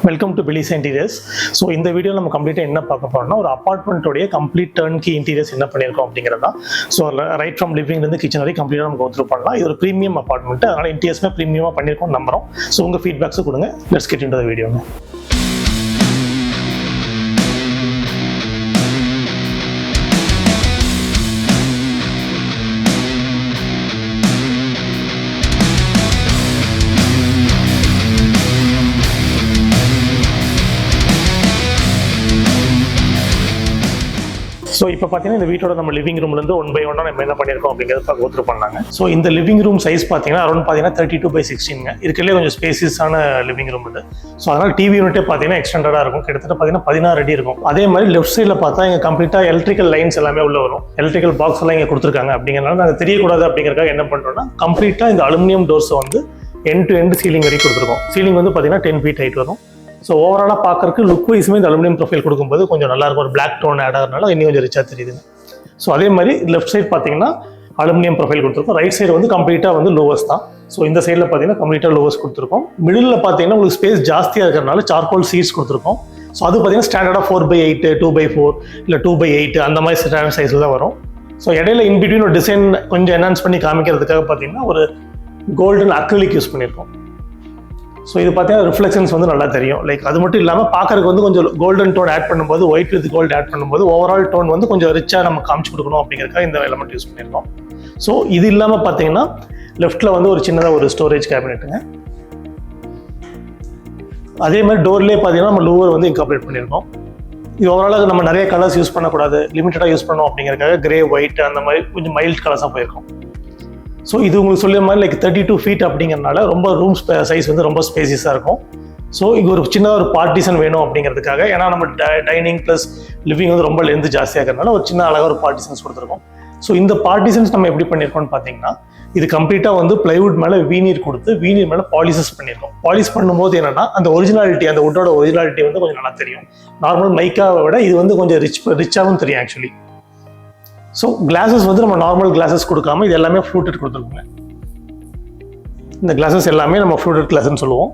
Welcome to Bliss interiors. So இந்த video நம்ம கம்ப்ளீட்டாக என்ன பார்க்க போறோம்னா ஒரு அப்பார்ட்மெண்ட்டோடைய கம்ப்ளீட் டர்ன் கீ இன்டீரியர்ஸ் என்ன பண்ணியிருக்கோம் அப்படிங்கிறதா. ஸோ ரைட் ஃப்ரம் லிவிங்லேருந்து கிச்சன் வரைக்கும் கம்ப்ளீட்டாக நம்ம கோ பண்ணலாம். இது ஒரு ப்ரீமியம் அப்பார்ட்மெண்ட், அதனால் இன்டீரியர்ஸ்மே ப்ரீமியமாக பண்ணியிருக்கோம் நம்புறோம். ஸோ உங்கள் ஃபீட்பேக்ஸும் கொடுங்க. லெட்ஸ் கெட் இன்டு தி வீடியோங்க. ஸோ இப்போ பார்த்தீங்கன்னா இந்த வீட்டோட நம்ம லிவிங் ரூம்லேருந்து 1 by 1 நம்ம என்ன பண்ணியிருக்கோம் அப்படிங்கிறத கோத்ரூ பண்ணாங்க. ஸோ இந்த லிவிங் ரூம் சைஸ் பார்த்தீங்கன்னா அரௌண்ட் பார்த்தீங்கன்னா 32/16 இருக்கிறதுலே கொஞ்சம் ஸ்பேசியஸான லிவிங் ரூம் இது. ஸோ அதனால் டிவி யூனிட்டே பார்த்தீங்கன்னா எக்ஸ்டெண்டடாக இருக்கும், கிட்டத்தட்ட பார்த்தீங்கன்னா 16 அடி இருக்கும். அதே மாதிரி லெஃப்ட் சைடில் பார்த்தா இங்கே கம்ப்ளீட்டாக எலக்ட்ரிக்கல் லைன்ஸ் எல்லாமே உள்ள வரும். எலக்ட்ரிக்கல் பாக்ஸ் எல்லாம் இங்கே கொடுத்துருக்காங்க. அப்படிங்கிறனால நாங்கள் தெரியக்கூடாது அப்படிங்கிறக்காக என்ன பண்ணுறோம்னா கம்ப்ளீட்டாக இந்த அலுமினியம் டோர்ஸை வந்து எண்ட் டு எண்ட் சீலிங் வரைக்கும் கொடுத்துருக்கோம். சீலிங் வந்து பார்த்தீங்கன்னா 10 feet ஹைட் வரும். ஸோ ஓவராலாக பார்க்கறதுக்கு லுக் வைஸுமே இந்த அலுமினியம் ப்ரொஃபைல் கொடுக்கும்போது கொஞ்சம் நல்லாயிருக்கும். ஒரு பிளாக் டோன் ஆட் ஆகிறதுனால இன்னும் கொஞ்சம் ரிச்சாக தெரியுதுங்க. ஸோ அதே மாதிரி லெஃப்ட் சைட் பார்த்தீங்கன்னா அலுமினியம் ப்ரொஃபைல் கொடுத்துருக்கோம். ரைட் சைடு வந்து கம்ப்ளீட்டாக வந்து லோவர்ஸ் தான். ஸோ இந்த சைடில் பார்த்தீங்கன்னா கம்ப்ளீட்டாக லோவர்ஸ் கொடுத்துருக்கோம். மிடில் பார்த்தீங்கன்னா உங்களுக்கு ஸ்பேஸ் ஜாஸ்தியாக இருக்கிறதுனால சார்கோல் சீட்ஸ் கொடுத்துருக்கோம். ஸோ அது பார்த்தீங்கன்னா ஸ்டாண்டர்டாக 4/8, 2/4 இல்லை 2/8 அந்த மாதிரி ஸ்டாண்டர்ட் சைஸில் தான் வரும். ஸோ இடையில இன்பிட்வீன் ஒரு டிசைன் கொஞ்சம் என்ஹான்ஸ் பண்ணி காமிக்கிறதுக்காக பார்த்தீங்கன்னா ஒரு கோல்டன் அக்ரிலிக் யூஸ் பண்ணியிருக்கோம். ஸோ இது பார்த்தீங்கன்னா ரிஃப்ளெக்ஷன்ஸ் வந்து நல்லா தெரியும். லைக் அது மட்டும் இல்லாமல் பார்க்கறதுக்கு வந்து கொஞ்சம் கோல்டன் டோன் ஆட் பண்ணும்போது, ஒயிட் வித் கோல்டு ஆட் பண்ணும்போது ஓவரால் டோன் வந்து கொஞ்சம் ரிச்சாக நம்ம காமிச்சு கொடுக்கணும் அப்படிங்கிறதுக்காக இந்த எலமெண்ட் யூஸ் பண்ணியிருக்கோம். ஸோ இது இல்லாமல் பார்த்தீங்கன்னா லெஃப்ட்டில் வந்து ஒரு சின்னதாக ஒரு ஸ்டோரேஜ் கேபினெட்டுங்க. அதே மாதிரி டோர்லேயே பார்த்தீங்கன்னா நம்ம லூவர் வந்து இன்கார்பரேட் பண்ணியிருக்கோம். இது ஓவராலாக நம்ம நிறைய கலர்ஸ் யூஸ் பண்ணக்கூடாது, லிமிட்டடாக யூஸ் பண்ணணும் அப்படிங்கிறதுக்காக கிரே, ஒயிட் அந்த மாதிரி கொஞ்சம் மைல்ட் கலர்ஸாக போயிருக்கோம். ஸோ இது உங்களுக்கு சொல்லிய மாதிரி லைக் 32 feet அப்படிங்கிறனால ரொம்ப ரூம் சைஸ் வந்து ரொம்ப ஸ்பேசியஸாக இருக்கும். ஸோ இங்கே ஒரு சின்னதாக ஒரு பார்ட்டிஷன் வேணும் அப்படிங்கிறதுக்காக, ஏன்னா நம்ம டைனிங் ப்ளஸ் லிவிங் வந்து ரொம்ப லென்த் ஜாஸ்தியாக இருக்கிறதுனால ஒரு சின்ன அழகாக ஒரு பார்ட்டிஷன்ஸ் கொடுத்துருக்கோம். ஸோ இந்த பார்ட்டிஷன்ஸ் நம்ம எப்படி பண்ணியிருக்கோம்னு பார்த்தீங்கன்னா இது கம்ப்ளீட்டாக வந்து பிளைவுட் மேலே வீநீர் கொடுத்து வீநீர் மேலே பாலிசஸ் பண்ணியிருக்கோம். பாலிஷ் பண்ணும்போது என்னன்னா அந்த ஒரிஜினாலிட்டி, அந்த வுட்டோட ஒரிஜினாலிட்டி வந்து கொஞ்சம் நல்லா தெரியும். நார்மல் மைக்காவை விட இது வந்து கொஞ்சம் ரிச்சாகவும் தெரியும் ஆக்சுவலி. ஸோ கிளாஸஸ் வந்து நம்ம நார்மல் கிளாஸஸ் கொடுக்காம இது எல்லாமே ஃப்ளூட்டட் கொடுத்துருக்கோங்க. இந்த கிளாஸஸ் எல்லாமே நம்ம ஃப்ளூட்டட் கிளாஸ்ன்னு சொல்லுவோம்.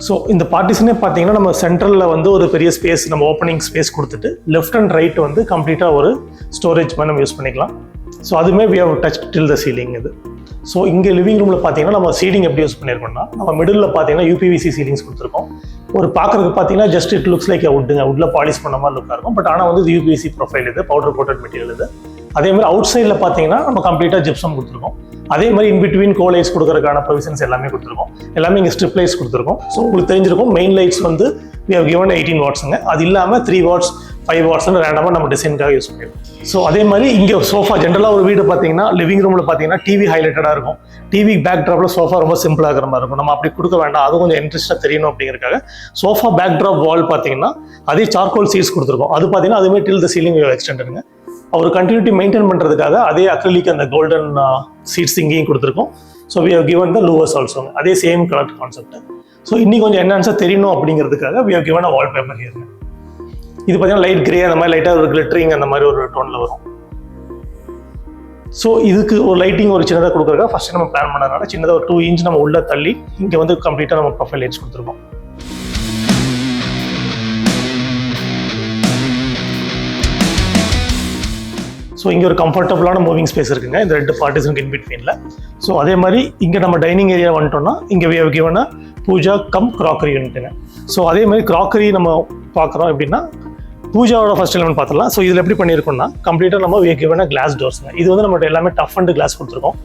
ஸோ இந்த பார்ட்டிஷனே பார்த்தீங்கன்னா நம்ம சென்ட்ரலில் வந்து ஒரு பெரிய ஸ்பேஸ், நம்ம ஓப்பனிங் ஸ்பேஸ் கொடுத்துட்டு லெஃப்ட் அண்ட் ரைட் வந்து கம்ப்ளீட்டாக ஒரு ஸ்டோரேஜ் மாதிரி நம்ம யூஸ் பண்ணிக்கலாம். ஸோ அதுவுமே we have touch till the ceiling இது. ஸோ இங்கே லிவிங் ரூமில் பார்த்தீங்கன்னா நம்ம சீலிங் எப்படி யூஸ் பண்ணியிருக்கோம்னா நம்ம மிடில் பார்த்தீங்கன்னா யூபிவிசி சீலிங்ஸ் கொடுத்துருக்கோம். ஒரு பார்க்கறதுக்கு பார்த்தீங்கன்னா ஜஸ்ட் இட் லுக்ஸ் லைக் வுட்டில் பாலிஷ் பண்ண மாதிரி லுக்காக இருக்கும். பட் ஆனால் வந்து இது யூபிவிசி ப்ரொஃபைல், இது பவுடர் கோட்டட் மெட்டீரியல் இது. அதே மாதிரி அவுட் சைடில் பார்த்தீங்கன்னா நம்ம கம்ப்ளீட்டாக ஜிப்சம் கொடுத்துருக்கோம். அதே மாதிரி இன்பிட்வீன் கோலைட்ஸ் கொடுக்கறதுக்கான ப்ரொவிஷன்ஸ் எல்லாமே கொடுத்துருக்கோம். எல்லாமே இங்கே ஸ்ட்ரிப் லைட்ஸ் கொடுத்துருக்கோம். ஸோ உங்களுக்கு தெரிஞ்சிருக்கும் மெயின் லைட்ஸ் வந்து we have given 18 wattsங்க. அது இல்லாமல் 3 watts 5 watts ரேண்டமாக நம்ம டிசைனுக்காக யூஸ் பண்ணிருக்கோம். ஸோ அதே மாதிரி இங்கே சோஃபா ஜென்ரலாக ஒரு வீடு பார்த்தீங்கன்னா லிவிங் ரூமில் பார்த்தீங்கன்னா டிவி ஹைலைட்டடாக இருக்கும். டிவி பேக் ட்ராப்பில் சோஃபா ரொம்ப சிம்பிளாக இருக்கிற மாதிரி இருக்கும். நம்ம அப்படி கொடுக்க வேண்டாம், அது கொஞ்சம் இன்ட்ரெஸ்ட்டாக தெரியணும் அப்படிங்கிறதுக்காக சோஃபா பேக் ட்ராப் வால் பார்த்தீங்கன்னா அதே சார்கோல் சீட்ஸ் கொடுத்துருக்கோம். அது பார்த்தீங்கன்னா அதுவுமே டில் த சீலிங் எக்ஸ்டெண்டுங்க. அவர் கண்டினியூட்டி மெயின்டைன் பண்ணுறதுக்காக அதே அக்ரிலிக் அந்த கோல்டன் சீட்ஸ் இங்கேயும் கொடுத்துருக்கோம். So we have given the louvers also, அதே சேம் கலர் கான்செப்ட். ஸோ இன்னி கொஞ்சம் என்ஹான்ஸாக தெரியணும் அப்படிங்கிறதுக்காக we have given a wallpaper here. இது பார்த்தீங்கன்னா லைட் கிரே அந்த மாதிரி லைட்டாக ஒரு கிளிட்டரிங் அந்த மாதிரி ஒரு டோனில் வரும். ஸோ இதுக்கு ஒரு லைட்டிங் ஒரு சின்னதாக கொடுக்குறதுக்காக ஃபர்ஸ்ட் நம்ம பிளான் பண்ணதுனால சின்னதாக ஒரு 2 inch நம்ம உள்ள தள்ளி இங்கே வந்து கம்ப்ளீட்டாக நம்ம ப்ரொஃபைல் லைட்ஸ் கொடுத்துருக்கோம். ஸோ இங்கே ஒரு கம்ஃபர்டபுளான மூவிங் ஸ்பேஸ் இருக்குங்க இந்த 2 பார்ட்டிஷனுக்கு இன்பிட்வீனில். ஸோ அதே மாதிரி இங்கே நம்ம டைனிங் ஏரியா வந்துட்டோம்னா இங்கே we have given a pooja cum crockery யூனிட்டுங்க. ஸோ அதே மாதிரி கிராக்கரி நம்ம பார்க்குறோம் எப்படின்னா பூஜாவோட ஃபர்ஸ்ட் எலிமெண்ட் பார்த்துலாம். ஸோ இதில் எப்படி பண்ணியிருக்கோம்னா கம்ப்ளீட்டாக நம்ம we have given a glass டோர்ஸ்ங்க. இது வந்து நம்மகிட்ட எல்லாமே டஃப் அண்ட் கிளாஸ் கொடுத்துருக்கோம்.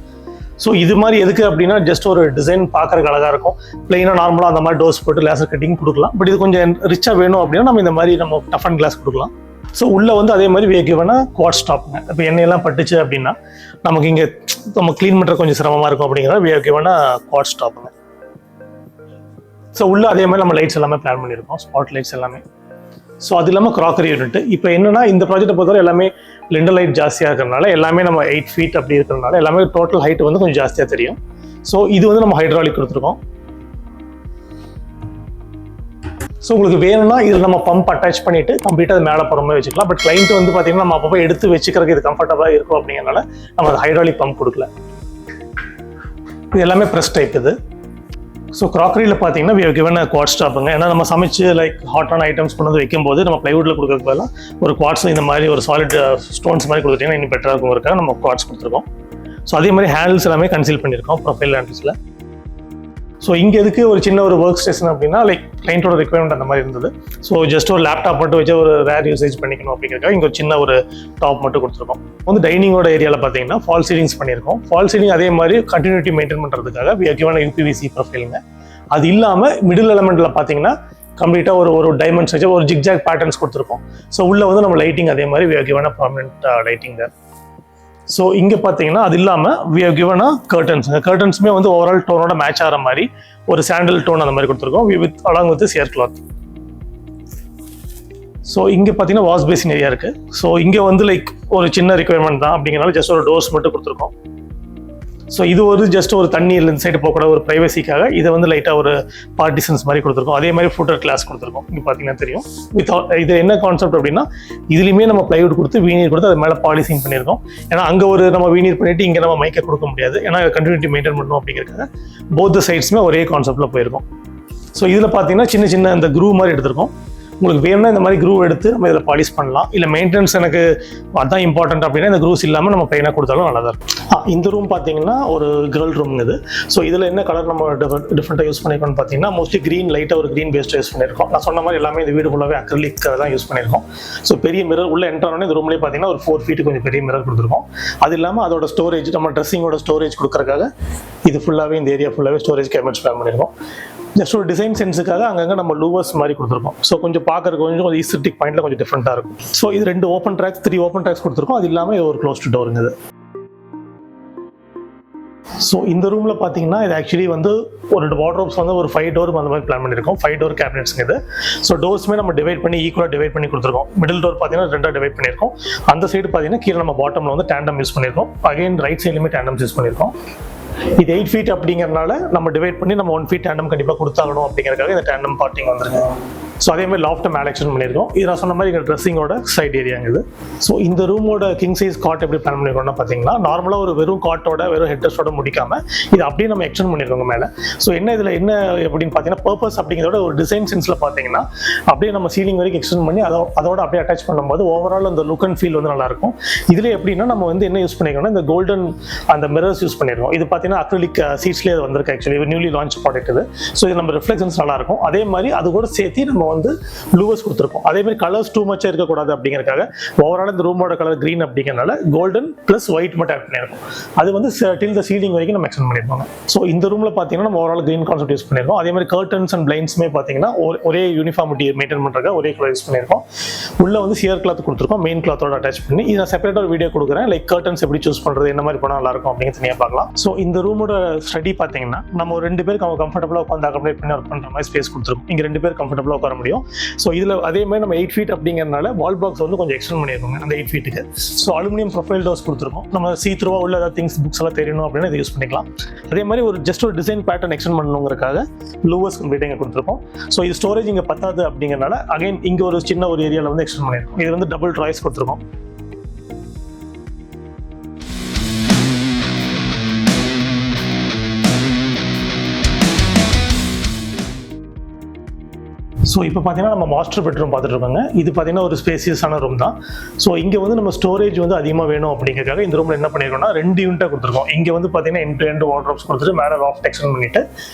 ஸோ இது மாதிரி எதுக்கு அப்படின்னா ஜஸ்ட் ஒரு டிசைன் பார்க்கறதுக்கு அழகாக இருக்கும். பிளைனாக நார்மலாக அந்த மாதிரி டோர்ஸ் போட்டு லேசர் கட்டிங் கொடுக்கலாம். பட் இது கொஞ்சம் ரிச்சாக வேணும் அப்படின்னா நம்ம இந்த மாதிரி நம்ம டஃப் அண்ட் கிளாஸ் கொடுக்கலாம். ஸோ உள்ளே வந்து அதே மாதிரி we have given a quad stopங்க. இப்போ எண்ணெயெல்லாம் பட்டுச்சு அப்படின்னா நமக்கு இங்கே நம்ம க்ளீன் பண்ணுறது கொஞ்சம் சிரமமாக இருக்கும் அப்படிங்கிறத we have given a quad stopங்க. ஸோ உள்ளே அதே மாதிரி நம்ம லைட்ஸ் எல்லாமே பிளான் பண்ணியிருக்கோம், ஸ்பாட் லைட்ஸ் எல்லாமே. ஸோ அது இல்லாமல் கிராக்கரி யூனிட். இப்போ என்னன்னா இந்த ப்ராஜெக்ட்டை பொறுத்தவரை எல்லாமே லிண்டர் லைட் ஜாஸ்தியாக இருக்கிறதுனால எல்லாமே நம்ம 8 feet அப்படி இருக்கிறதுனால எல்லாமே டோட்டல் ஹைட் வந்து கொஞ்சம் ஜாஸ்தியாக தெரியும். ஸோ இது வந்து நம்ம ஹைட்ராலிக் கொடுத்துருக்கோம். ஸோ உங்களுக்கு வேணும்னா இதில் நம்ம பம்ப் அட்டாச் பண்ணிட்டு கம்ப்ளீட்டாக அது மேலே போகிற மாதிரி வச்சுக்கலாம். பட் கிளைண்ட் வந்து பார்த்தீங்கன்னா நம்ம அப்பப்போ எடுத்து வச்சுக்கிறதுக்கு இது கம்ஃபர்டபுளாக இருக்கும் அப்படிங்கிறனால நம்ம அது ஹைட்ராலிக் பம்ப் கொடுக்கல. இது எல்லாமே ப்ரெஸ் டைப் இது. ஸோ க்ராக்கரியில் பார்த்தீங்கன்னா we have given a quad ஸ்டாப்புங்க. ஏன்னா நம்ம சமைச்சு லைக் ஹாட்டான ஐட்டம்ஸ் கொண்டு வந்து வைக்கும்போது நம்ம ப்ளைவுட்டில் கொடுக்கறதுக்கு பதிலாக ஒரு குவாட்ஸ் இந்த மாதிரி ஒரு சாலிட் ஸ்டோன்ஸ் மாதிரி கொடுத்துட்டீங்கன்னா இன்னும் பெட்டராக இருக்கும் இருக்கா நம்ம குவாட்ஸ் கொடுத்துருக்கோம். ஸோ அதே மாதிரி ஹேண்டில்ஸ் எல்லாமே கன்சீல் பண்ணியிருக்கோம் ப்ரொஃபைல் ஹேண்டில்ஸில். ஸோ இங்கே எதுக்கு ஒரு சின்ன ஒரு ஒர்க் ஸ்டேஷன் அப்படின்னா லைக் கிளைண்ட்டோட ரெக்யர்மெண்ட் அந்த மாதிரி இருந்தது. ஸோ ஜஸ்ட் ஒரு லேப்டாப் மட்டும் வச்சு ஒரு ரேர் யூசேஜ் பண்ணிக்கணும் அப்படிங்கிறதுக்காக இங்கே ஒரு சின்ன ஒரு டாப் மட்டும் கொடுத்துருக்கோம். வந்து டைனிங்கோட ஏரியாவில் பார்த்தீங்கன்னா ஃபால் சீலிங்ஸ் பண்ணியிருக்கோம். ஃபால் சீலிங் அதே மாதிரி கண்டினியூட்டி மெயின்டைன் பண்ணுறதுக்காக we have given a UPVC ப்ரொஃபைலுங்க. அது இல்லாமல் மிடில் எலமெண்ட்டில் பார்த்தீங்கன்னா கம்ப்ளீட்டாக ஒரு டைமண்ட்ஸ் வச்சு ஒரு ஜிக்ஜாக் பேட்டர்ன்ஸ் கொடுத்துருக்கோம். ஸோ உள்ளே வந்து நம்ம லைட்டிங் அதே மாதிரி we have given a permanent lighting there. So இங்கே பார்த்தீங்கன்னா அது இல்லாமல் we have given a curtains. கர்டன்ஸுமே வந்து ஓவரால் டோனோட மேட்ச் ஆகிற மாதிரி ஒரு சாண்டல் டோன் அந்த மாதிரி கொடுத்துருக்கோம் along with this cloth. So இங்கே பார்த்தீங்கன்னா வாஷ் பேசின் ஏரியா இருக்குது. ஸோ இங்கே வந்து லைக் ஒரு சின்ன ரிக்வயர்மெண்ட் தான் அப்படிங்கிறனால ஜஸ்ட் ஒரு டோர்ஸ் மட்டும் கொடுத்துருக்கோம். ஸோ இது ஒரு ஜஸ்ட் ஒரு தண்ணீர் இந்த சைடு போகக்கூட ஒரு ப்ரைவசிக்காக இதை வந்து லைட்டாக ஒரு பார்ட்டிஷன்ஸ் மாதிரி கொடுத்துருக்கோம். அதே மாதிரி ஃபுட்டர் கிளாஸ் கொடுத்துருக்கோம். இங்கே பார்த்தீங்கன்னா தெரியும். இது என்ன கான்செப்ட் அப்படின்னா இதுலேயுமே நம்ம ப்ளைவுட் கொடுத்து வீநீர் கொடுத்து அது மேலே பாலிசிங் பண்ணியிருக்கோம். ஏன்னா அங்கே ஒரு நம்ம வீநீர் பண்ணிட்டு இங்கே நம்ம மைக்கை கொடுக்க முடியாது. ஏன்னா கண்டினியூட்டி மெயின்டைன் பண்ணணும் அப்படிங்கிறதுக்காக போத் சைட்ஸுமே ஒரே கான்செப்டில் போயிருக்கோம். ஸோ இதில் பார்த்தீங்கன்னா சின்ன சின்ன அந்த க்ரூ மாதிரி எடுத்திருக்கோம். உங்களுக்கு வேணும்னா இந்த மாதிரி க்ரூ எடுத்து நம்ம இதில் பாலிஷ் பண்ணலாம். இல்லை மெயின்டெனன்ஸ் எனக்கு அதான் இம்பார்ட்டன்ட் அப்படின்னா இந்த க்ரூஸ் இல்லாமல் நம்ம பெயினாக கொடுத்தாலும் நல்லா தான் இருக்கும். இந்த ரூம் பார்த்தீங்கன்னா ஒரு கேர்ள் ரூம் இது. ஸோ இதில் என்ன கலர் நம்ம டிஃப்ரெண்ட்டாக யூஸ் பண்ணியிருக்கோம்னு பார்த்தீங்கன்னா மோஸ்ட்லி க்ரீன் லைட்டாக ஒரு க்ரீன் பேஸ்ட் யூஸ் பண்ணியிருக்கோம். நான் சொன்ன மாதிரி எல்லாமே இந்த வீடு ஃபுல்லாகவே அக்ரிலிக் தான் யூஸ் பண்ணியிருக்கோம். ஸோ பெரிய மிரர் உள்ள என்ட்ரானே இந்த ரூம்லேயே பார்த்தீங்கன்னா ஒரு 4 feet கொஞ்சம் பெரிய மிரர் கொடுத்துருக்கோம். அது இல்லாமல் அதோட ஸ்டோரேஜ் நம்ம ட்ரெஸ்ஸிங்கோட ஸ்டோரேஜ் கொடுக்கறதுக்காக இது ஃபுல்லாகவே இந்த ஏரியா ஃபுல்லாகவே ஸ்டோரேஜ் கேபினட்ஸ் பிளான் பண்ணியிருக்கோம். ஜஸ்ட் ஒரு டிசைன் சென்ஸுக்காக அங்கங்கே நம்ம லூவர்ஸ் மாதிரி கொடுத்துருக்கோம். ஸோ கொஞ்சம் பார்க்கறதுக்கு கொஞ்சம் ஈஸ்தட்டிக் பாயிண்ட்ல கொஞ்சம் டிஃப்ரெண்ட்டாக இருக்கும். ஸோ இது 2 ஓப்பன் ட்ராக்ஸ் 3 ஓப்பன் ட்ராக்ஸ் கொடுத்துருக்கோம். அது இல்லாமல் ஒரு க்ளோஸ்டு டோருங்க இது. ஸோ இந்த ரூமில் பார்த்தீங்கன்னா இது ஆக்சுவலி வந்து ஒரு வார்ட்ரோப்ஸ் வந்து ஒரு 5 டோர் அந்த மாதிரி பிளான் பண்ணியிருக்கோம். 5 டோர் கேபினட்ஸ்ங்க இது. ஸோ டோர்ஸுமே நம்ம டிவைட் பண்ணி ஈக்குவலாக டிவைட் பண்ணி கொடுத்துருக்கோம். மிடில் டோர் பார்த்தீங்கன்னா 2 டிவைட் பண்ணியிருக்கோம். அந்த சைடு பார்த்தீங்கன்னா கீழே நம்ம பாட்டமில் வந்து டேண்டம் யூஸ் பண்ணியிருக்கோம். அகைன் ரைட் சைட்லையுமே டேண்டம் யூஸ் பண்ணியிருக்கோம். இது 8 feet அப்படிங்கிறனால நம்ம டிவைட் பண்ணி நம்ம 1 feet டேண்டம் கண்டிப்பாக கொடுத்தாகணும் அப்படிங்கிறதுக்காக இந்த டேண்டம் பார்ட்டிங் வந்துருக்கு. ஸோ அதே மாதிரி லாஃப்ட் மேலே எக்ஸ்டெண்ட் பண்ணியிருக்கோம். இது நான் சொன்ன மாதிரி எங்கள் ட்ரெஸ்ஸிங்கோட சைட் ஏரியாங்க இது. ஸோ இந்த ரூமோட கிங் சைஸ் காட் எப்படி பிளான் பண்ணியிருக்கோம்னா பார்த்தீங்கன்னா நார்மலாக ஒரு வெறும் காட்டோட வெறும் ஹெட்டர்ஸோட முடிக்காம இது அப்படியே நம்ம எக்ஸ்டெண்ட் பண்ணியிருக்கோங்க மேலே. ஸோ இதில் என்ன அப்படின்னு பார்த்தீங்கன்னா பர்பஸ் அப்படிங்கிறதோட ஒரு டிசைன் சென்ஸில் பார்த்தீங்கன்னா அப்படியே நம்ம சீலிங் வரைக்கும் எக்ஸ்டெண்ட் பண்ணி அதோட அப்படியே அட்டாச் பண்ணும்போது ஓவரால் அந்த லுக் அண்ட் ஃபீல் வந்து நல்லாயிருக்கும். இதில் எப்படின்னா நம்ம வந்து என்ன யூஸ் பண்ணியிருக்கோம்னா இந்த கோல்டன் அந்த மிரர்ஸ் யூஸ் பண்ணியிருக்கோம். இது பார்த்தீங்கன்னா அக்ரிலிக் சீட்ஸ்லேயே அது வந்திருக்கு. ஆக்சுவலி நியூலி லான்ச் ப்ராடக்ட் இது. ஸோ இது நம்ம ரிஃப்ளெக்ஷன்ஸ் நல்லாயிருக்கும். அதே மாதிரி அது கூட சேர்த்து நம்ம வந்து லூவர்ஸ் கொடுத்துருக்கோம். அதே மாதிரி கலர்ஸ் டூ மச்சா இருக்கக்கூடாது அப்படிங்கிறதுக்காக ஓவரால் இந்த ரூமோட கலர் கிரீன் அப்படிங்கிறனால கோல்டன் பிளஸ் ஒயிட் மட்டும் ஆட் பண்ணியிருக்கோம். அது வந்து டில் த சீலிங் வரைக்கும் நம்ம எக்ஸ்டெண்ட் பண்ணியிருக்கோம். ஸோ இந்த ரூமில் பார்த்தீங்கன்னா நம்ம ஓவரால் கிரீன் கான்செப்ட் யூஸ் பண்ணியிருக்கோம். அதே மாதிரி கர்டன்ஸ் அண்ட் பிளைண்ட்ஸுமே பார்த்தீங்கன்னா ஒரே யூனிஃபார்மிட்டி மெயின்டைன் பண்ணுறதுக்கு ஒரே கலர் யூஸ் பண்ணியிருக்கோம். உள்ள வந்து சியர் கிளாத் கொடுத்துருக்கோம் மெயின் கிளாத்தோட அட்டாச் பண்ணி. இதை செப்பரேட்டாக ஒரு வீடியோ கொடுக்குறேன். லைக் கர்டன்ஸ் எப்படி சூஸ் பண்ணுறது என்ன மாதிரி பண்ணால் நல்லா இருக்கும் அப்படிங்கிறது தனியாக பார்க்கலாம். ஸோ இந்த ரூமோட ஸ்டடி பார்த்தீங்கன்னா நம்ம ஒரு 2 பேருக்கு அவங்க கம்ஃபர்டபுளாக உட்காந்து அக்கமடேட் பண்ணி ஒர்க் பண்ணுற மாதிரி ஸ்பேஸ் கொடுத்துருக்கோம். இங்கே 2 பேர் கம்ஃபர்டபுளாக உட்கார முடியும். ஸோ இதில் அதே மாதிரி நம்ம 8 feet அப்படிங்கிறனால வால் பாக்ஸ் வந்து கொஞ்சம் எக்ஸ்டெண்ட் பண்ணியிருக்கோங்க அந்த 8 feetக்கு. ஸோ அலுமினியம் ப்ரொஃபைல் டோர்ஸ் கொடுத்துருக்கோம். நம்ம சீத்ரூவா உள்ள ஏதாவது திங்ஸ் புக்ஸ் எல்லாம் தெரியணும் அப்படின்னா இதை யூஸ் பண்ணிக்கலாம். அதே மாதிரி ஒரு ஜஸ்ட் ஒரு டிசைன் பேட்டர்ன் எக்ஸ்டெண்ட் பண்ணணுங்கிறதுக்காக லூவர்ஸ் கம்ப்ளீட்டாக இங்கே கொடுத்துருக்கோம். ஸோ இது ஸ்டோரேஜ் இங்கே பத்தாது அப்படிங்கிறனால அகைன் இங்கே ஒரு சின்ன ஒரு ஏரியாவில் வந்து எக்ஸ்டெண்ட் பண்ணியிருக்கோம். இது வந்து டபுள் ட்ராய்ஸ் கொடுத்துருக்கோம். ஸோ இப்போ பார்த்தீங்கன்னா நம்ம மாஸ்டர் பெட்ரூம் பார்த்துட்டு இருக்காங்க. இது பார்த்தீங்கன்னா ஒரு ஸ்பேசியஸான ரூம் தான். ஸோ இங்கே வந்து நம்ம ஸ்டோரேஜ் வந்து அதிகமாக வேணும் அப்படிங்கிறதுக்காக இந்த ரூமில் என்ன பண்ணியிருக்கோம்னா 2 யூனிட்டாக கொடுத்துருக்கோம். இங்கே வந்து பார்த்தீங்கன்னா எண்ட் டு எண்ட் வார்ட்ரோப்ஸ் கொடுத்துட்டு மேலே லாஃப்ட் எக்ஸ்டெண்ட் பண்ணிட்டு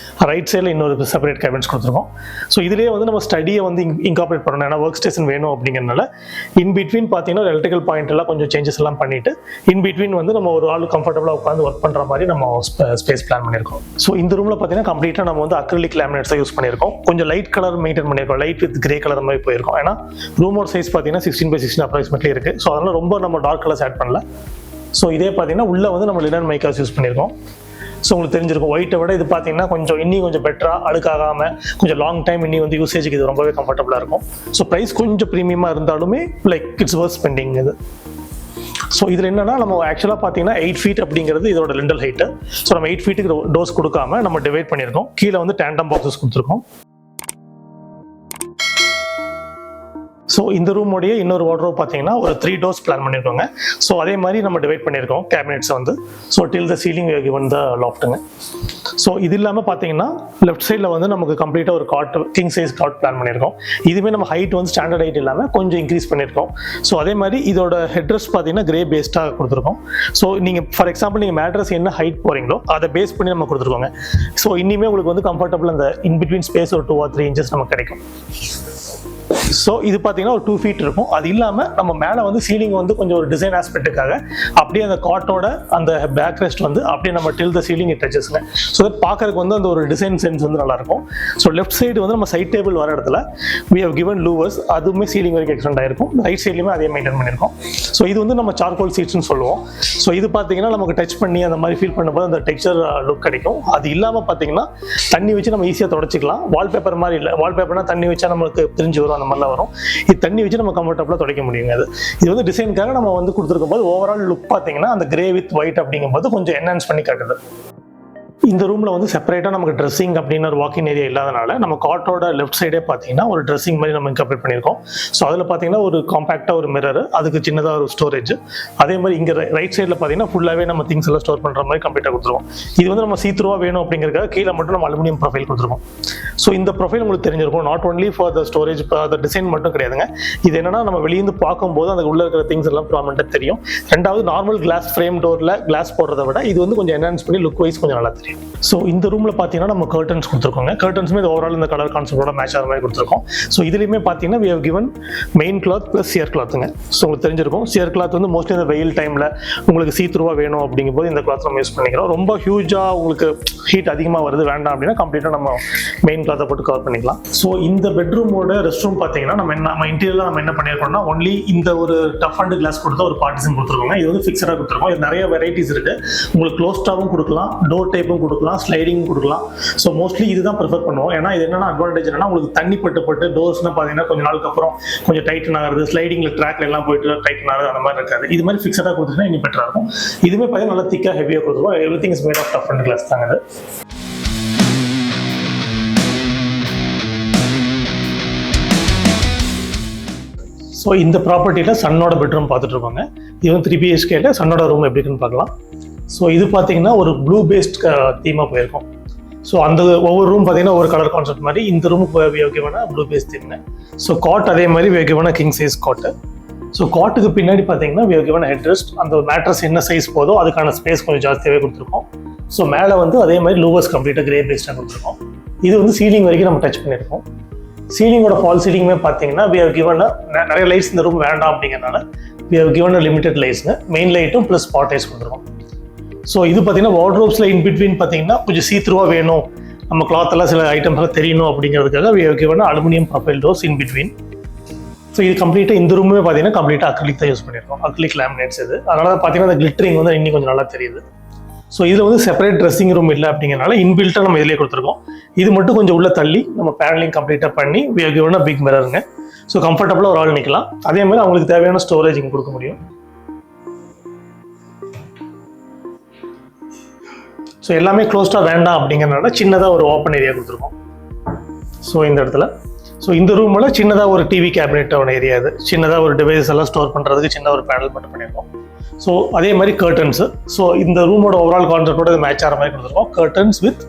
ரைட் சைடில் இன்னொரு செப்பரேட் கேபினட்ஸ் கொடுத்துருக்கோம். ஸோ இதுலேயே வந்து நம்ம ஸ்டடியை வந்து இன்கார்பரேட் பண்ணணும். ஏன்னா ஒர்க் ஸ்டேஷன் வேணும் அப்படிங்கிறனால இன் பிட்வீன் பார்த்தீங்கன்னா எலக்ட்ரிக்கல் பாயிண்ட் எல்லாம் கொஞ்சம் சேஞ்சஸ் எல்லாம் பண்ணிட்டு இன் பிட்வீன் வந்து நம்ம ஒரு ஆள் கம்ஃபர்டபுளாக உட்காந்து ஒர்க் பண்ணுற மாதிரி நம்ம ஸ்பேஸ் பிளான் பண்ணியிருக்கோம். ஸோ இந்த ரூமில் பார்த்தீங்கன்னா கம்ப்ளீட்டாக நம்ம வந்து அக்ரிலிக் லேமினேட்ஸ் யூஸ் பண்ணியிருக்கோம். கொஞ்சம் லைட் கலர் மெயின்டைன் பண்ணியிருக்கோம். லைட் வித் கிரே கலர் மாதிரி போயிருக்கும். ஏன்னா ரூமோட சைஸ் பார்த்தீங்கன்னா 16x16 அப்ராக்சிமேட்லி இருக்கு. ஸோ அதனால ரொம்ப நம்ம டார்க் கலர்ஸ் ஆட் பண்ணல. ஸோ இதே பார்த்தீங்கன்னா உள்ள வந்து நம்ம லினன் மைக்காஸ் யூஸ் பண்ணியிருக்கோம். ஸோ உங்களுக்கு தெரிஞ்சிருக்கும் ஒயிட்டை விட இது பார்த்தீங்கன்னா கொஞ்சம் பெட்டராக அழுக்காகாமல் கொஞ்சம் லாங் டைம் இன்னி வந்து யூசேஜுக்கு இது ரொம்பவே கம்ஃபர்டபுளாக இருக்கும். ஸோ ப்ரைஸ் கொஞ்சம் ப்ரீமியமாக இருந்தாலுமே லைக் இட்ஸ் வர்த் ஸ்பெண்டிங் இது. ஸோ இதில் என்னன்னா நம்ம ஆக்சுவலாக பார்த்தீங்கன்னா 8 feet அப்படிங்கிறது இதோட லிண்டல் ஹைட்டு. ஸோ நம்ம 8 feetக்கு டோஸ் கொடுக்காம நம்ம டிவைட் பண்ணியிருக்கோம். கீழே வந்து டேண்டம் பாக்ஸஸ் கொடுத்துருக்கோம். ஸோ இந்த ரூமோடைய இன்னொரு வார்ட்ரோப் பார்த்தீங்கன்னா ஒரு 3 doors பிளான் பண்ணியிருக்கோங்க. ஸோ அதே மாதிரி நம்ம டிவைட் பண்ணியிருக்கோம் கேபினெட்ஸை வந்து. So till the ceiling given the லாஃப்ட்டுங்க. ஸோ இது இல்லாமல் பார்த்தீங்கன்னா லெஃப்ட் சைடில் வந்து நமக்கு கம்ப்ளீட்டாக ஒரு cot king size cot plan பண்ணியிருக்கோம். இதுவே நம்ம ஹைட் வந்து ஸ்டாண்டர்ட் ஹைட் இல்லாமல் கொஞ்சம் இன்க்ரீஸ் பண்ணியிருக்கோம். ஸோ அதே மாதிரி இதோட ஹெட்ரெஸ்ட் பார்த்தீங்கன்னா கிரே பேஸ்டாக கொடுத்துருக்கோம். ஸோ நீங்கள் ஃபார் எக்ஸாம்பிள் நீங்கள் மேட்ரஸ் என்ன ஹைட் போகிறீங்களோ அதை பேஸ் பண்ணி நம்ம கொடுத்துருக்கோங்க. ஸோ இனிமேல் உங்களுக்கு வந்து கம்ஃபர்டபுள் அந்த இன்பிட்வீன் ஸ்பேஸ் ஒரு 2 or 3 inches நமக்கு கிடைக்கும். ஸோ இது பார்த்தீங்கன்னா ஒரு 2 feet இருக்கும். அது இல்லாமல் நம்ம மேலே வந்து சீலிங் வந்து கொஞ்சம் ஒரு டிசைன் ஆஸ்பெக்ட்டுக்காக அப்படியே அந்த காட்டோட அந்த பேக் ரெஸ்ட் வந்து அப்படியே நம்ம டில் த சீலிங் இட் டச்சஸ்ங்க. ஸோ தட் பார்க்கறதுக்கு வந்து அந்த ஒரு டிசைன் சென்ஸ் வந்து நல்லாயிருக்கும். ஸோ லெஃப்ட் சைடு வந்து நம்ம சைட் டேபிள் வர இடத்துல we have given louvers, அதுவுமே சீலிங் வரைக்கும் எக்ஸ்டெண்ட் ஆயிருக்கும். ரைட் சைட்லையுமே அதே மெயின்டைன் பண்ணியிருக்கோம். ஸோ இது வந்து நம்ம சார்கோல் சீட்ஸ்னு சொல்லுவோம். ஸோ இது பார்த்தீங்கன்னா நமக்கு டச் பண்ணி அந்த மாதிரி ஃபீல் பண்ணும்போது அந்த டெக்ஸ்சர் லுக் கிடைக்கும். அது இல்லாமல் பார்த்தீங்கன்னா தண்ணி வச்சு நம்ம ஈஸியாக தொடச்சிக்கலாம். வால்பேப்பர் மாதிரி இல்லை, வால்பேப்பர்னா தண்ணி வச்சா நமக்கு பிரிஞ்சு வரும், அந்த மாதிரிலாம் வரும். இது தண்ணி வச்சு நம்ம கம்ஃபர்டபுளாக துடைக்க முடியுங்க. இது வந்து டிசைனுக்காக நம்ம வந்து கொடுத்துருக்கும் போது ஓவரால் லுக் பார்த்தீங்கன்னா அந்த கிரே வித் ஒயிட் அப்படிங்கும்போது கொஞ்சம் என்ஹான்ஸ் பண்ணி காட்டுது. இந்த ரூமில் வந்து செப்பரேட்டாக நமக்கு ட்ரெஸ்ஸிங் அப்படின்னு ஒரு வாக்கிங் ஏரியா இல்லாதனால நம்ம காட்டோட லெஃப்ட் சைடே பார்த்தீங்கன்னா ஒரு ட்ரெஸ்ஸிங் மாதிரி நம்ம இன்கார்பரேட் பண்ணியிருக்கோம். ஸோ அதில் பார்த்தீங்கன்னா ஒரு காம்பேக்டாக ஒரு மிரர், அதுக்கு சின்னதாக ஒரு ஸ்டோரேஜ். அதே மாதிரி இங்கே ரைட் சைடில் பார்த்தீங்கன்னா ஃபுல்லாகவே நம்ம திங்ஸ் எல்லாம் ஸ்டோர் பண்ணுற மாதிரி கம்ப்ளீட்டாக கொடுத்துருவோம். இது வந்து நம்ம சீத்ரூவாக வேணும் அப்படிங்கிறதுக்காக கீழே மட்டும் நம்ம அலுமினியம் ப்ரொஃபைல் கொடுத்துருக்கோம். ஸோ இந்த ப்ரொஃபைல் உங்களுக்கு தெரிஞ்சிருக்கும். Not only for the storage, அந்த டிசைன் மட்டும் கிடையாதுங்க. இது என்னன்னா நம்ம வெளியிருந்து பார்க்கும்போது அந்த உள்ள இருக்கிற திங்ஸ் எல்லாம் ப்ராமினெண்ட்டாக தெரியும். ரெண்டாவது நார்மல் கிளாஸ் ஃப்ரேம் டோரில் கிளாஸ் போடுறத விட இது வந்து கொஞ்சம் என்ஹான்ஸ் பண்ணி லுக் வைஸ் கொஞ்சம் நல்லா தெரியும். ஸோ இந்த ரூமில் பார்த்தீங்கன்னா நம்ம கர்டன்ஸ் கொடுத்துருக்கோங்க. கர்டன்ஸுமே இது ஓவரால் இந்த கலர் கான்செப்டோட மேட்ச் ஆகிற மாதிரி கொடுத்துருக்கோம். ஸோ இதுலையுமே பார்த்தீங்கன்னா we have given main cloth plus sheer கிளாத்துங்க. ஸோ உங்களுக்கு தெரிஞ்சிருக்கும் சியர் கிளாத் வந்து மோஸ்ட்லி இந்த வெயில் டைமில் உங்களுக்கு சீத்ரூவாக வேணும் அப்படிங்கும்போது இந்த கிளாத் நம்ம யூஸ் பண்ணிக்கிறோம். ரொம்ப ஹியூஜாக உங்களுக்கு ஹீட் அதிகமாக வருது வேண்டாம் அப்படின்னா கம்ப்ளீட்டாக நம்ம மெயின் கிளாத்தை போட்டு கவர் பண்ணிக்கலாம். ஸோ இந்த பெட்ரூமோட ரெஸ்ட் ரூம் பார்த்தீங்கன்னா நம்ம இன்டீரியரில் நம்ம என்ன பண்ணியிருக்கோம்னா ஒன்லி இந்த ஒரு டஃப் அண்ட் கிளாஸ் கொடுத்தா ஒரு பார்ட்டிஷன் கொடுத்துருக்கோங்க. இது வந்து ஃபிக்ஸடாக கொடுத்துருக்கோம். இது நிறைய வெரைட்டிஸ் இருக்குது. உங்களுக்கு க்ளோஸ்டாகவும் கொடுக்கலாம், டோர் டைப்பும் கொடுக்கலாம், ஸ்லைடிங் கொடுக்கலாம். ஸோ மோஸ்ட்லி இதுதான் ப்ரிஃபர் பண்ணுவோம். ஏன்னா இது என்னன்னா அட்வான்டேஜ் என்னன்னா உங்களுக்கு தண்ணி பட்டு டோர்ஸ்னா பார்த்தீங்கன்னா கொஞ்சம் நாளுக்கு அப்புறம் கொஞ்சம் டைட்டன் ஆகுது, ஸ்லைடிங்ல ட்ராக்ல எல்லாம் போயிட்டு டைட்டன் ஆகுது, அந்த மாதிரி இருக்காது. இது மாதிரி ஃபிக்ஸடாக கொடுத்துட்டா இன்னும் பெட்டராக இருக்கும். இதுவுமே பார்த்தீங்கன்னா நல்லா திக்காக ஹெவியாக கொடுத்துருவோம். Everything is made of tough and glass தாங்க. ஸோ இந்த ப்ராப்பர்ட்டியில் சன்னோட பெட்ரூம் பார்த்துட்டு இருப்பாங்க. இது வந்து 3 BHKல சன்னோட ரூம் எப்படி இருக்குன்னு பார்க்கலாம். ஸோ இது பார்த்தீங்கன்னா ஒரு ப்ளூ பேஸ்ட் தீமாக போயிருக்கும். ஸோ அந்த ஒவ்வொரு ரூம் பார்த்தீங்கன்னா ஒரு கலர் கான்செப்ட் மாதிரி இந்த ரூமுக்கு வேணும்னா ப்ளூ பேஸ்ட் தீம்ங்க. ஸோ காட் அதே மாதிரி வேணும்னா கிங் சைஸ் காட்டு. ஸோ காட்டுக்கு பின்னாடி பார்த்தீங்கன்னா வேணும்னா ஹெட் ரெஸ்ட், அந்த மேட்ரஸ் என்ன சைஸ் போதோ அதுக்கான ஸ்பேஸ் கொஞ்சம் ஜாஸ்தியாகவே கொடுத்துருக்கோம். ஸோ மேலே வந்து அதே மாதிரி லூவர்ஸ் கம்ப்ளீட்டாக கிரே பேஸ்டாக கொடுத்துருக்கோம். இது வந்து சீலிங் வரைக்கும் நம்ம டச் பண்ணியிருக்கோம். சீலிங்கோட ஃபால் சீலிங்குமே பார்த்தீங்கன்னா நிறைய லைட்ஸ் இந்த ரூம் வேண்டாம் அப்படிங்கிறனால லிமிடெட் லைட்ஸுங்க. மெயின் லைட்டும் ப்ளஸ் ஸ்பாட் லைட்ஸ் கொடுத்துருக்கோம். ஸோ இது பார்த்தீங்கன்னா வார்ட்ரோப்ஸில் இன்பிட்வீன் பார்த்தீங்கன்னா கொஞ்சம் சீத்ரூவாக வேணும், நம்ம கிளாத் எல்லாம் சில ஐட்டம்ஸ்லாம் தெரியணும் அப்படிங்கிறதுக்காக aluminium profile doors in between. So இது கம்ப்ளீட்டாக இந்த ரூமே பார்த்தீங்கன்னா கம்ப்ளீட்டாக அக்ரிலிக் தான் யூஸ் பண்ணியிருக்கோம். அக்ரிலிக் லேமினேட்ஸ் இது. அதனால தான் பார்த்தீங்கன்னா அந்த கிளிட்டரிங் வந்து இன்னும் கொஞ்சம் நல்லா தெரியுது. ஸோ இதில் வந்து செப்பரேட் ட்ரெஸ்ஸிங் ரூம் இல்லை அப்படிங்கிறனால இன்பில்ட்டாக நம்ம இதிலே கொடுத்துருக்கோம். இது மட்டும் கொஞ்சம் உள்ள தள்ளி நம்ம பேனலிங் கம்ப்ளீட்டாக பண்ணி பிக் மிரருங்க. ஸோ கம்ஃபர்டபுளாக ஒரு ஆள் நிற்கலாம். அதே மாதிரி அவங்களுக்கு தேவையான ஸ்டோரேஜ் இங்கே கொடுக்க முடியும். ஸோ எல்லாமே க்ளோஸ்டாக வேண்டாம் அப்படிங்கிறனால சின்னதாக ஒரு ஓப்பன் ஏரியா கொடுத்துருக்கோம். ஸோ இந்த இடத்துல இந்த ரூமில் சின்னதாக ஒரு டிவி கேபினெட்டான ஏரியா, இது சின்னதாக ஒரு டிவைஸ் எல்லாம் ஸ்டோர் பண்ணுறதுக்கு சின்ன ஒரு பேனல் மட்டும் பண்ணியிருக்கோம். ஸோ அதே மாதிரி கர்டன்ஸு. ஸோ இந்த ரூமோட ஓவரால் கான்செப்டோட இது மேட்ச் ஆகிற மாதிரி கொடுத்துருக்கோம். கர்டன்ஸ் வித்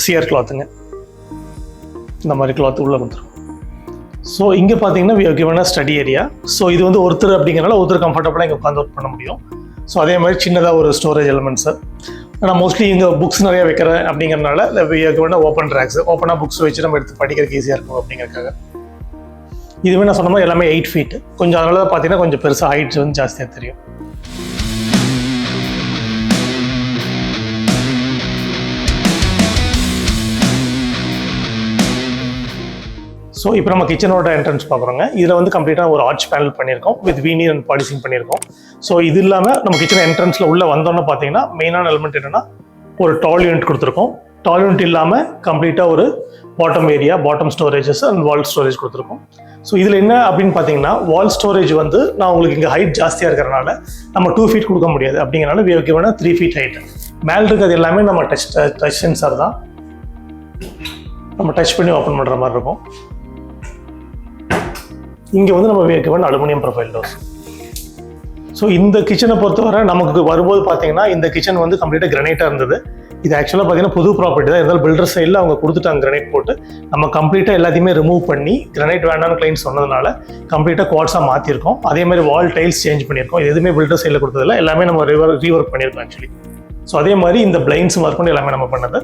சியர் கிளாத்துங்க. இந்த மாதிரி கிளாத் உள்ளே கொடுத்துருக்கோம். ஸோ இங்கே பார்த்தீங்கன்னா ஸ்டடி ஏரியா. ஸோ இது வந்து ஒருத்தர் அப்படிங்கிறனால ஒருத்தர் கம்ஃபர்டபுளாக இங்கே உட்காந்து ஒர்க் பண்ண முடியும். ஸோ அதே மாதிரி சின்னதாக ஒரு ஸ்டோரேஜ் எலிமெண்ட்ஸு. நான் மோஸ்ட்லி இங்கே புக்ஸ் நிறையா வைக்கிறேன் அப்படிங்கிறனால ஓப்பன் ட்ராக்ஸ், ஓப்பனாக புக்ஸ் வச்சு நம்ம எடுத்து படிக்கிறதுக்கு ஈஸியாக இருக்கும் அப்படிங்கிறதுக்காக. இதுவே நான் சொன்ன மாதிரி எல்லாமே 8 feet. கொஞ்சம் அதனால பார்த்தீங்கன்னா கொஞ்சம் பெருசாக ஹைட்ஸ் வந்து ஜாஸ்தியாக தெரியும். ஸோ இப்போ நம்ம கிச்சனோட என்ட்ரன்ஸ் பார்க்குறோங்க. இதில் வந்து கம்ப்ளீட்டாக ஒரு ஆர்ச் பேனல் பண்ணியிருக்கோம் வித் வீனியர் அண்ட் பாலிசிங் பண்ணியிருக்கோம். ஸோ இது இல்லாமல் நம்ம கிச்சன் என்ட்ரன்ஸில் உள்ளே வந்தோன்னு பார்த்தீங்கன்னா மெயினான எலிமெண்ட் என்னென்னா ஒரு டால் யூனிட் கொடுத்துருக்கோம். டால் யூனிட் இல்லாமல் கம்ப்ளீட்டாக ஒரு bottom area, bottom storages and wall storage கொடுத்துருக்கோம். ஸோ இதில் என்ன அப்படின்னு பார்த்தீங்கன்னா வால் ஸ்டோரேஜ் வந்து நான் உங்களுக்கு இங்கே ஹைட் ஜாஸ்தியாக இருக்கிறனால நம்ம 2 feet கொடுக்க முடியாது. அப்படிங்கிறனால we have given 3 feet height. மேலே இருக்கிறது எல்லாமே நம்ம டச் சென்சார் தான், நம்ம டச் பண்ணி ஓப்பன் பண்ணுற மாதிரி இருக்கும். இங்கே வந்து நம்ம given aluminium profile doors. So இந்த கிச்சனை பொறுத்தவரை நமக்கு வரும்போது பார்த்தீங்கன்னா இந்த கிச்சன் வந்து கம்ப்ளீட்டாக கிரனைட்டாக இருந்தது. இது ஆக்சுவலாக பார்த்தீங்கன்னா புது ப்ராப்பர்ட்டி தான். இருந்தாலும் பில்டர் சைடில் அவங்க கொடுத்துட்டாங்க கிரனைட் போட்டு. நம்ம கம்ப்ளீட்டாக எல்லாத்தையுமே ரிமூவ் பண்ணி கிரனைட் வேண்டாம்னு கிளைண்ட் சொன்னதுனால கம்ப்ளீட்டாக குவாட்ஸாக மாற்றிருக்கோம். அதே மாதிரி வால் டைல்ஸ் சேஞ்ச் பண்ணியிருக்கோம். இது எதுவுமே பில்டர் சைடில் கொடுத்ததில்ல, எல்லாமே நம்ம ரீவொர்க் பண்ணியிருக்கோம் ஆக்சுவலி. ஸோ அதே மாதிரி இந்த பிளைன்ஸ் மார்க் எல்லாமே நம்ம பண்ணது.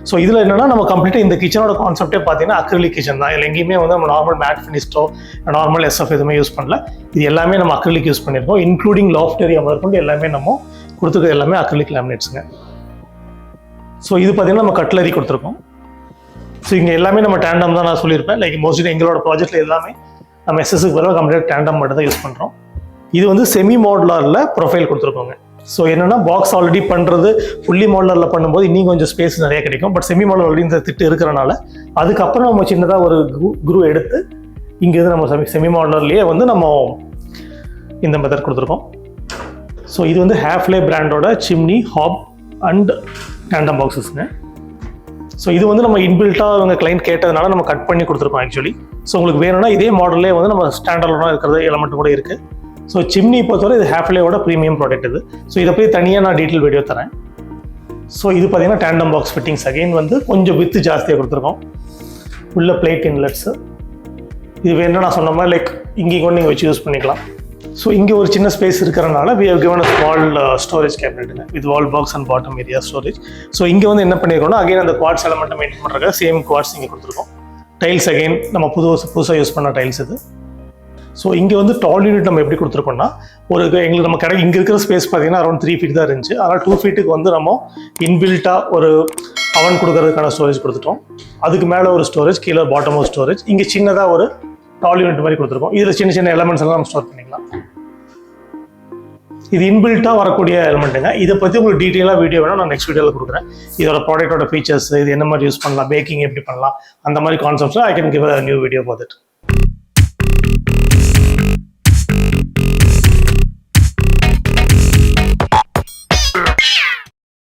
ஸோ இதில் என்னன்னா நம்ம கம்ப்ளீட்டாக இந்த கிச்சனோட கான்செப்டே பார்த்தீங்கன்னா அக்ரிலிக் கிச்சன் தான். இல்லை எங்கேயுமே வந்து நம்ம நார்மல் மேட் ஃபினிஷ்டோ நார்மல் எஸ்எஃப் எதுவுமே யூஸ் பண்ணல. இது எல்லாமே நம்ம அக்ரிலிக் யூஸ் பண்ணியிருக்கோம். இன்க்ளூடிங் லாஃப்ட் ஏரியா மார்க் எல்லாமே நம்ம கொடுத்துருக்கிறது எல்லாமே அக்ரிலிக் லேமினேட்ஸுங்க. ஸோ இது பார்த்தீங்கன்னா நம்ம கட்லரி கொடுத்துருக்கோம். ஸோ இங்கே எல்லாமே நம்ம டேண்டம் தான் நான் சொல்லியிருப்பேன். லைக் மோஸ்ட்லி எங்களோட ப்ராஜெக்ட்டில் எல்லாமே நம்ம எஸ்எஸ்க்கு பதிலாக கம்ப்ளீட் டேண்டம் மட்டும் தான் யூஸ் பண்ணுறோம். இது வந்து செமி மாடுலரில் ப்ரொஃபைல் கொடுத்துருக்கோங்க. ஸோ என்னென்னா பாக்ஸ் ஆல்ரெடி பண்ணுறது ஃபுல்லி மாடுலரில் பண்ணும்போது இன்னும் கொஞ்சம் ஸ்பேஸ் நிறைய கிடைக்கும். பட் செமி மாடுலர் ஆல்ரெடி இந்த திட்டு இருக்கிறனால அதுக்கப்புறம் நம்ம சின்னதாக ஒரு குரூ எடுத்து இங்கேருந்து நம்ம செமி மாடுலர்லேயே வந்து நம்ம இந்த மெத்தட் கொடுத்துருக்கோம். ஸோ இது வந்து ஹேஃப்லே பிராண்டோட சிம்னி, ஹாப் அண்ட் டேண்டம் பாக்ஸஸ்ங்க. ஸோ இது வந்து நம்ம இன்பில்ட்டாக அவங்க கிளைண்ட் கேட்டதுனால நம்ம கட் பண்ணி கொடுத்துருக்கோம் ஆக்சுவலி. ஸோ உங்களுக்கு வேணும்னா இதே மாடல்லே வந்து நம்ம ஸ்டாண்டர்டாக இருக்கிறது எலமெண்ட் கூட இருக்குது. ஸோ சிம்னி பொறுத்தவரை இது ஹேஃப்லேயோட ப்ரீமியம் ப்ராடக்ட் இது. ஸோ இதை போய் தனியாக நான் டீட்டெயில் வீடியோ தரேன். ஸோ இது பார்த்தீங்கன்னா டேண்டம் பாக்ஸ் ஃபிட்டிங்ஸ். அகைன் வந்து கொஞ்சம் வித்து ஜாஸ்தியாக கொடுத்துருக்கோம். உள்ள பிளேட் இன்லெட்ஸு. இது வேணும்னா நான் சொன்ன மாதிரி லைக் இங்கே கொண்டு நீங்கள் வச்சு யூஸ் பண்ணிக்கலாம். ஸோ இங்கே ஒரு சின்ன ஸ்பேஸ் இருக்கிறனால we have given a small storage cabinet with wall box and bottom area storage. So இங்கே வந்து என்ன பண்ணியிருக்கோம்னா அகைன் அந்த குவாட்ஸ் எலமெண்ட்டை மெயின்டைன் பண்ணுறதுக்கு சேம் குவாட்ஸ் இங்கே கொடுத்துருக்கோம். டைல்ஸ் அகைன் நம்ம புதுசாக யூஸ் பண்ண டைல்ஸ் இது. ஸோ இங்கே வந்து டால் யூனிட் நம்ம எப்படி கொடுத்துருக்கோம்னா எங்களுக்கு நம்ம கடை இங்கே இருக்கிற ஸ்பேஸ் பார்த்தீங்கன்னா அரௌண்ட் 3 feet தான் இருந்துச்சு. அதனால் 2 feet வந்து நம்ம இன்பில்ட்டாக ஒரு அவன் கொடுக்கறதுக்கான ஸ்டோரேஜ் கொடுத்துட்டோம். அதுக்கு மேலே ஒரு ஸ்டோரேஜ், கீழே பாட்டம் ஒரு ஸ்டோரேஜ், இங்கே சின்னதாக ஒரு டால் யூனிட் மாதிரி கொடுத்துருக்கோம். இதில் சின்ன சின்ன எலமெண்ட்ஸ் எல்லாம் நம்ம ஸ்டோர் பண்ணிக்கலாம். இது இன்பில்ட்டாக வரக்கூடிய எலமெண்ட்டுங்க. இதை பற்றி உங்களுக்கு டீட்டெயிலாக வீடியோ வேணும், நான் நெக்ஸ்ட் வீடியோவில் கொடுக்குறேன். இதோட ப்ராடக்ட்டோட ஃபீச்சர்ஸ், இது என்ன மாதிரி யூஸ் பண்ணலாம், பேக்கிங் எப்படி பண்ணலாம், அந்த மாதிரி concepts I can give a new video for that.